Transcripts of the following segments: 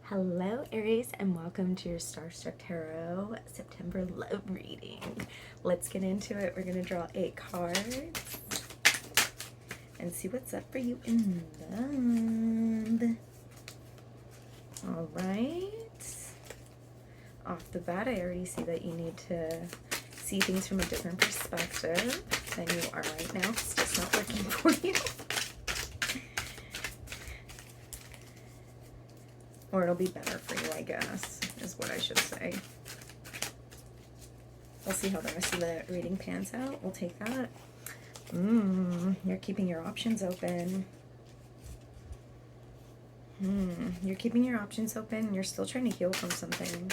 Hello, Aries, and welcome to your Starstruck Tarot September love reading. Let's get into it. We're going to draw 8 cards and see what's up for you in love. All right. Off the bat, I already see that you need to see things from a different perspective than you are right now. It's just not working for you. Or it'll be better for you, I guess, is what I should say. We'll see how the rest of the reading pans out. We'll take that. You're keeping your options open. You're keeping your options open. You're still trying to heal from something.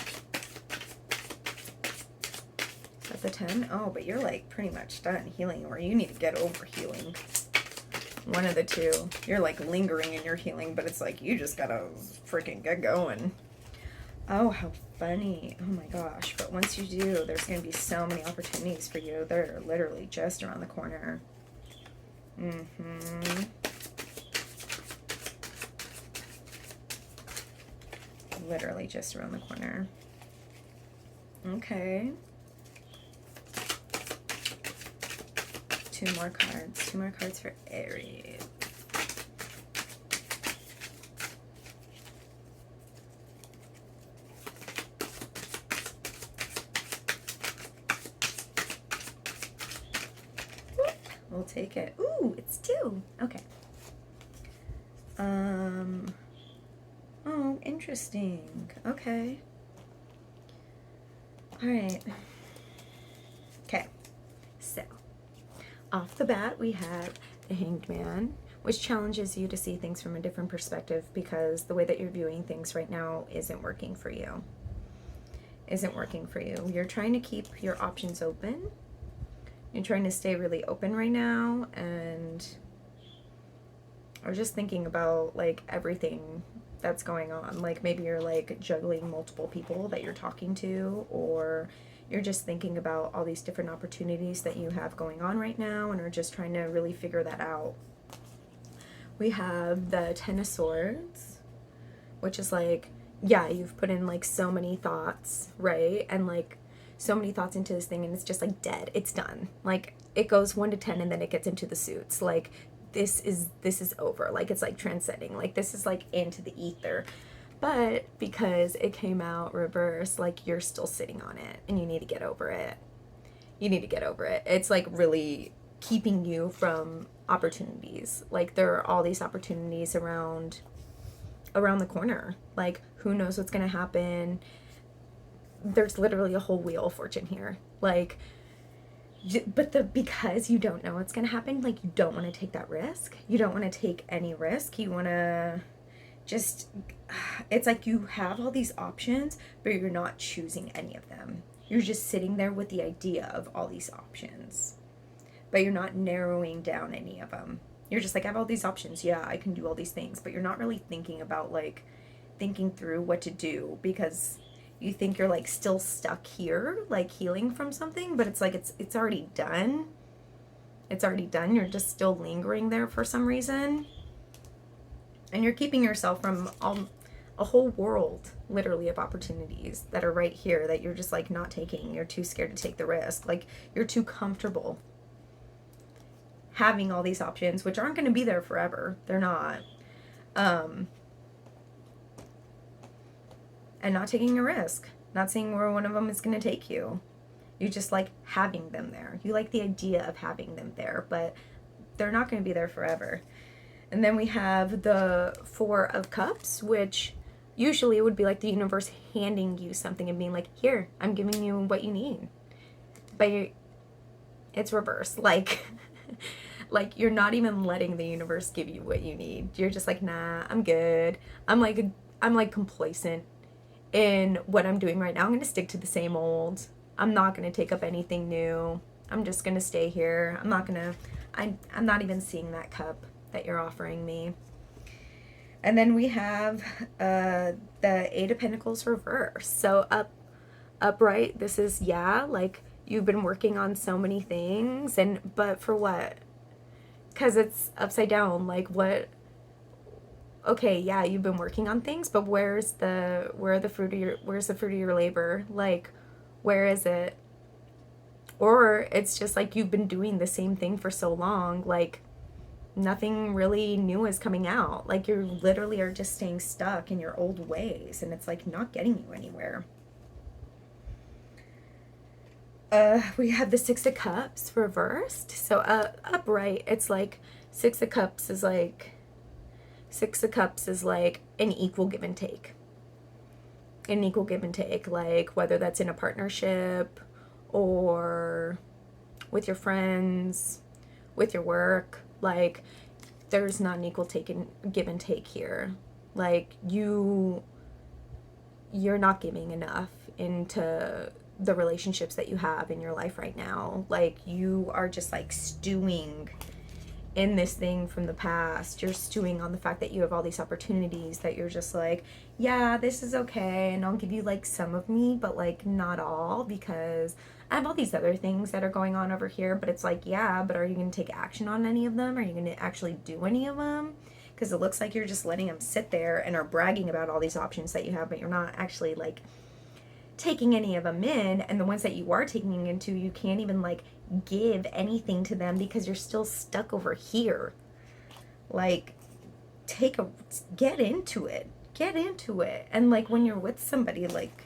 At the 10? Oh, but you're like pretty much done healing, or you need to get over healing. One of the two. You're like lingering in your healing, but it's like you just gotta freaking get going. Oh, how funny. Oh my gosh. But once you do, there's gonna be so many opportunities for you. They're literally just around the corner. Literally just around the corner. Okay. 2 more cards. 2 more cards for Aries. We'll take it. Ooh, it's 2. Okay. Oh, interesting. Okay. All right. Okay. So, off the bat, we have the Hanged Man, which challenges you to see things from a different perspective because the way that you're viewing things right now isn't working for you. Isn't working for you. You're trying to keep your options open. You're trying to stay really open right now, and or just thinking about like everything that's going on. Like maybe you're like juggling multiple people that you're talking to, or you're just thinking about all these different opportunities that you have going on right now and are just trying to really figure that out. We have the 10 of Swords, which is like, yeah, you've put in like so many thoughts, right? And like so many thoughts into this thing, and it's just like dead. It's done. Like it goes 1 to 10 and then it gets into the suits. Like this is over. Like it's like transcending. Like this is like into the ether. But because it came out reverse, like you're still sitting on it and you need to get over it. You need to get over it. It's like really keeping you from opportunities. Like there are all these opportunities around the corner. Like who knows what's going to happen. There's literally a whole wheel of fortune here. Like, but because you don't know what's going to happen, like you don't want to take that risk. You don't want to take any risk. You want to just, it's like you have all these options, but you're not choosing any of them. You're just sitting there with the idea of all these options, but you're not narrowing down any of them. You're just like, I have all these options. Yeah, I can do all these things, but you're not really thinking about like thinking through what to do because you think you're like still stuck here, like healing from something, but it's like it's already done. It's already done. You're just still lingering there for some reason. And you're keeping yourself from a whole world, literally, of opportunities that are right here that you're just like not taking. You're too scared to take the risk. Like you're too comfortable having all these options, which aren't going to be there forever. They're not. And not taking a risk, not seeing where one of them is going to take you. You just like having them there. You like the idea of having them there, but they're not going to be there forever. And then we have the 4 of Cups, which usually would be like the universe handing you something and being like, here, I'm giving you what you need. But it's reverse. Like, like you're not even letting the universe give you what you need. You're just like, nah, I'm good. I'm like complacent in what I'm doing right now. I'm going to stick to the same old. I'm not going to take up anything new. I'm just going to stay here. I'm not even seeing that cup that you're offering me. And then we have the 8 of Pentacles reverse. So upright, this is, yeah, like you've been working on so many things, but for what? Because it's upside down. Like what okay, yeah, you've been working on things, but where's the fruit of your labor? Like, where is it? Or it's just like you've been doing the same thing for so long, like nothing really new is coming out. Like you literally are just staying stuck in your old ways, and it's like not getting you anywhere. We have the Six of Cups reversed. So upright, it's like Six of Cups is like an equal give and take. An equal give and take, like whether that's in a partnership or with your friends, with your work, like there's not an equal give and take here. Like you're not giving enough into the relationships that you have in your life right now. Like you are just like stewing in this thing from the past. You're stewing on the fact that you have all these opportunities that you're just like, yeah, this is okay, and I'll give you like some of me, but like not all, because I have all these other things that are going on over here. But it's like, yeah, but are you going to take action on any of them? Are you going to actually do any of them? Because it looks like you're just letting them sit there and are bragging about all these options that you have, but you're not actually like taking any of them in. And the ones that you are taking into, you can't even like give anything to them because you're still stuck over here. Like get into it, and like when you're with somebody, like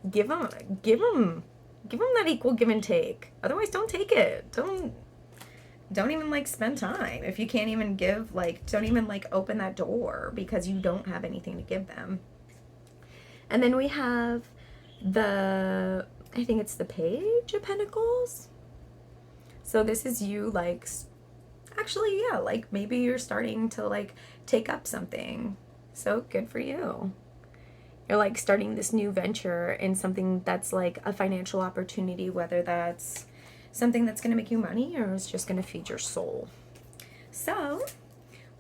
give them that equal give and take. Otherwise, don't take it. Don't even like spend time if you can't even give. Like, don't even like open that door because you don't have anything to give them. And then we have I think it's the Page of Pentacles. So this is you like, actually, yeah, like maybe you're starting to like take up something. So good for you. You're like starting this new venture in something that's like a financial opportunity, whether that's something that's going to make you money or is just going to feed your soul. So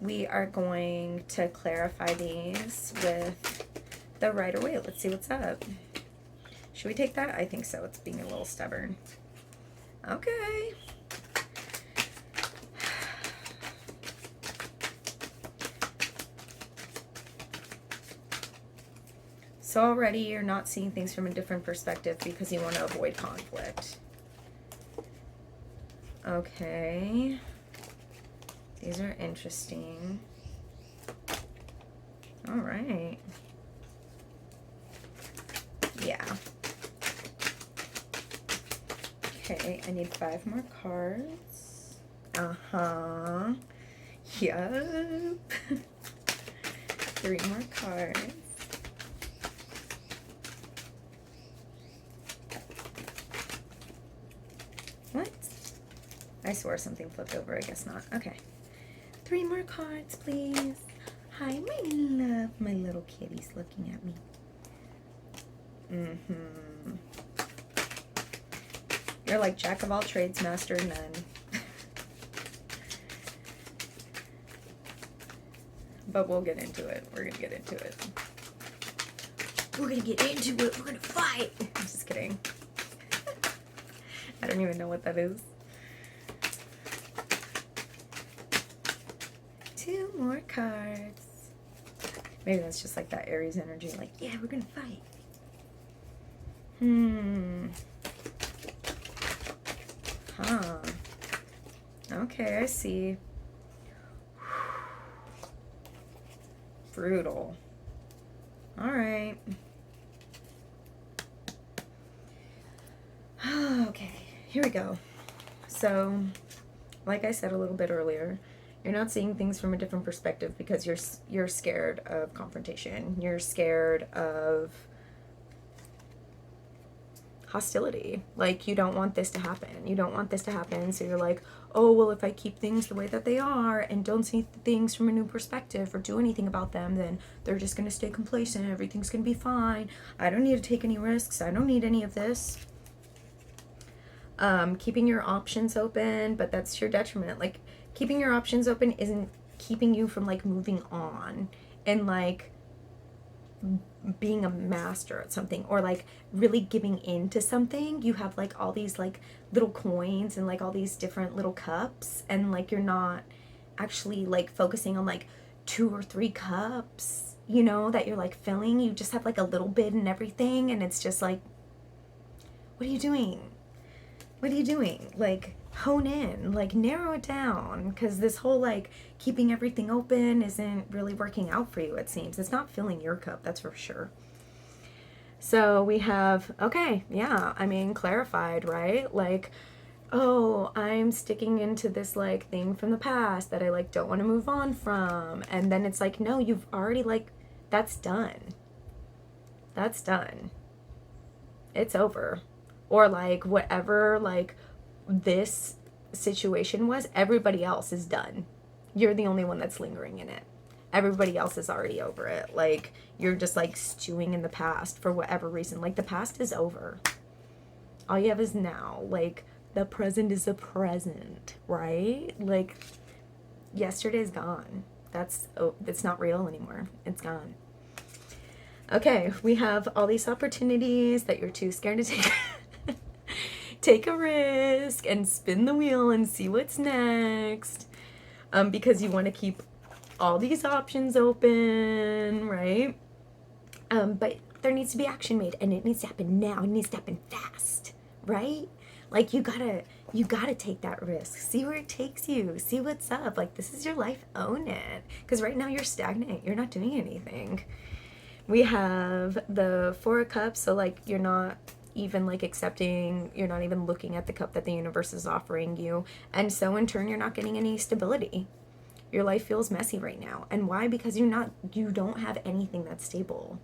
we are going to clarify these with the Rider-Waite. Let's see what's up. Should we take that? I think so. It's being a little stubborn. Okay. So already you're not seeing things from a different perspective because you want to avoid conflict. Okay. These are interesting. All right. Yeah. Okay, I need 5 more cards. Uh-huh. Yup. 3 more cards. What? I swore something flipped over. I guess not. Okay. 3 more cards, please. Hi, my love. My little kitty's looking at me. Mm-hmm. You're like jack of all trades, master of none. But we'll get into it. We're gonna get into it. We're gonna get into it. We're gonna fight. I'm just kidding. I don't even know what that is. 2 more cards. Maybe that's just like that Aries energy. Like, yeah, we're gonna fight. Huh. Okay, I see. Brutal. All right. Okay, here we go. So, like I said a little bit earlier, you're not seeing things from a different perspective because you're scared of confrontation. You're scared of hostility. Like, you don't want this to happen. You don't want this to happen. So you're like, oh, well, if I keep things the way that they are and don't see things from a new perspective or do anything about them, then they're just going to stay complacent. Everything's going to be fine. I don't need to take any risks. I don't need any of this. Keeping your options open, but that's to your detriment. Like, keeping your options open isn't keeping you from, like, moving on and, like, being a master at something or, like, really giving into something. You have, like, all these, like, little coins and, like, all these different little cups, and, like, you're not actually, like, focusing on, like, 2 or 3 cups, you know, that you're like filling. You just have like a little bit and everything, and it's just like, what are you doing? What are you doing? Like, hone in, like narrow it down, because this whole like keeping everything open isn't really working out for you, it seems. It's not filling your cup, that's for sure. So we have, okay, yeah, I mean, clarified, right? Like, oh, I'm sticking into this like thing from the past that I like don't want to move on from. And then it's like, no, you've already like, that's done. That's done. It's over. Or like whatever like this situation was, everybody else is done. You're the only one that's lingering in it. Everybody else is already over it. Like, you're just like stewing in the past for whatever reason. Like, the past is over. All you have is now. Like, the present is the present, right? Like, yesterday's gone. It's not real anymore. It's gone. Okay, we have all these opportunities that you're too scared to take. Take a risk and spin the wheel and see what's next. Because you want to keep all these options open, right? But there needs to be action made, and it needs to happen now. It needs to happen fast, right? Like, you gotta take that risk. See where it takes you. See what's up. Like, this is your life. Own it. Because right now you're stagnant. You're not doing anything. We have the 4 of Cups, so like you're not even like accepting, you're not even looking at the cup that the universe is offering you, and so in turn you're not getting any stability. Your life feels messy right now. And why? Because you don't have anything that's stable.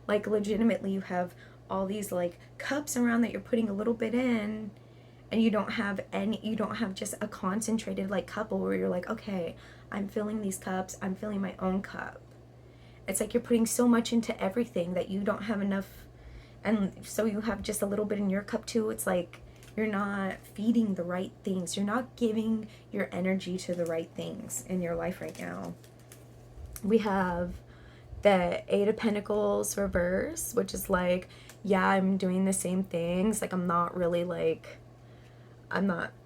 Like, legitimately, you have all these like cups around that you're putting a little bit in, and you don't have just a concentrated like cup where you're like, okay, I'm filling these cups, I'm filling my own cup. It's like you're putting so much into everything that you don't have enough, and so you have just a little bit in your cup too. It's like you're not feeding the right things. You're not giving your energy to the right things in your life right now. We have the 8 of Pentacles reverse, which is like, yeah, I'm doing the same things. Like,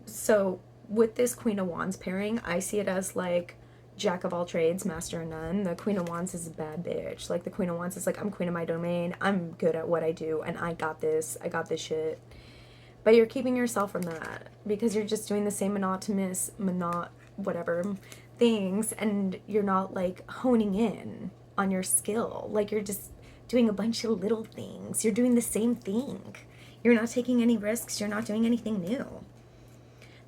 so with this Queen of Wands pairing, I see it as like, Jack of all trades, master of none. The Queen of Wands is a bad bitch. Like, the Queen of Wands is like, I'm queen of my domain. I'm good at what I do, and I got this shit. But you're keeping yourself from that because you're just doing the same monotonous, whatever things, and you're not like honing in on your skill. Like, you're just doing a bunch of little things. You're doing the same thing. You're not taking any risks. You're not doing anything new.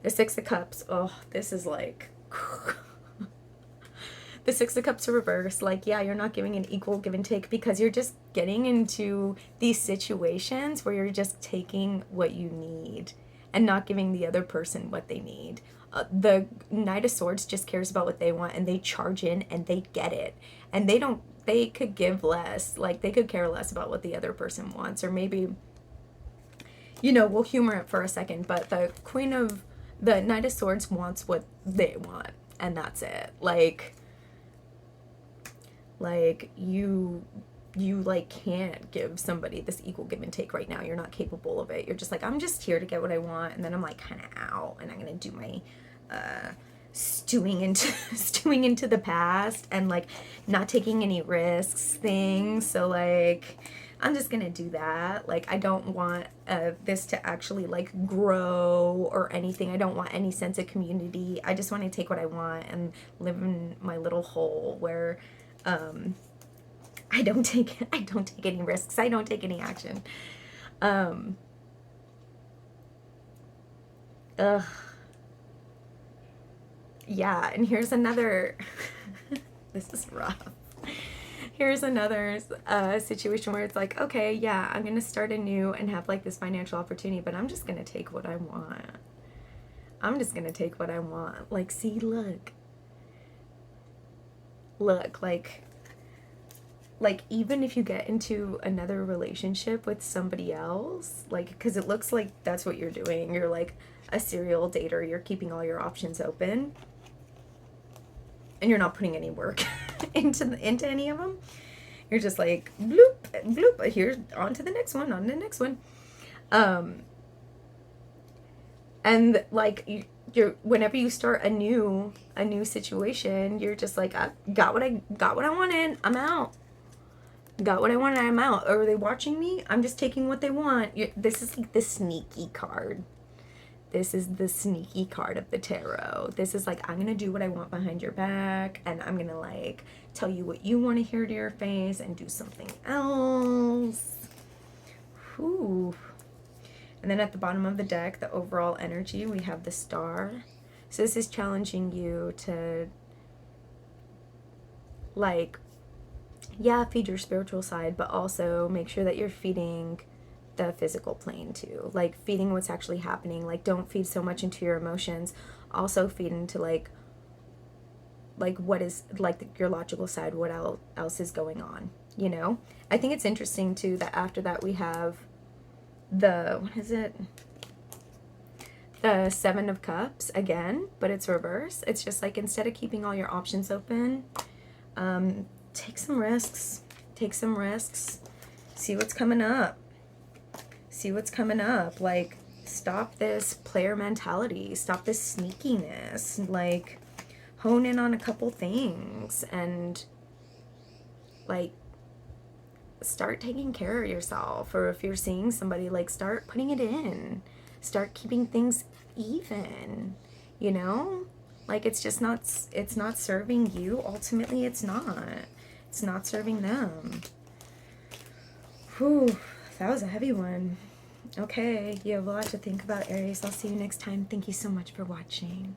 The 6 of Cups. Oh, this is like... The 6 of Cups are reversed. Like, yeah, you're not giving an equal give and take because you're just getting into these situations where you're just taking what you need and not giving the other person what they need. The Knight of Swords just cares about what they want, and they charge in and they get it. And they could give less. Like, they could care less about what the other person wants. Or maybe, we'll humor it for a second, but the Knight of Swords wants what they want, and that's it. Like, you like can't give somebody this equal give and take right now. You're not capable of it. You're just like, I'm just here to get what I want, and then I'm like kind of out, and I'm gonna do my stewing into the past and like not taking any risks things. So like, I'm just gonna do that. Like, I don't want this to actually like grow or anything. I don't want any sense of community. I just want to take what I want and live in my little hole where I don't take any risks. I don't take any action. Yeah, and here's another, this is rough. Here's another situation where it's like, okay, yeah, I'm going to start anew and have like this financial opportunity, but I'm just going to take what I want. I'm just going to take what I want. Like, see, look, like even if you get into another relationship with somebody else, like, because it looks like that's what you're doing. You're like a serial dater. You're keeping all your options open, and you're not putting any work into any of them. You're just like, bloop, bloop, here's on to the next one, And like, whenever you start a new situation, you're just like, I got what I wanted, I'm out. Got what I wanted, I'm out. Are they watching me? I'm just taking what they want. This is like the sneaky card. This is the sneaky card of the tarot. This is like, I'm gonna do what I want behind your back, and I'm gonna like tell you what you want to hear to your face and do something else. Whew. And then at the bottom of the deck, the overall energy, we have the Star. So this is challenging you to, like, yeah, feed your spiritual side, but also make sure that you're feeding the physical plane too. Like, feeding what's actually happening. Like, don't feed so much into your emotions. Also feed into, like what is, like, your logical side, what else is going on, you know? I think it's interesting too that after that we have the, what is it? The Seven of Cups again, but it's reverse. It's just like, instead of keeping all your options open, take some risks. Take some risks. See what's coming up. See what's coming up. Like, stop this player mentality. Stop this sneakiness. Like, hone in on a couple things and, like, start taking care of yourself. Or if you're seeing somebody, like, start putting it in. Start keeping things even, you know? Like, it's just not, it's not serving you. Ultimately, it's not. It's not serving them. Whew, that was a heavy one. Okay, you have a lot to think about, Aries. I'll see you next time. Thank you so much for watching.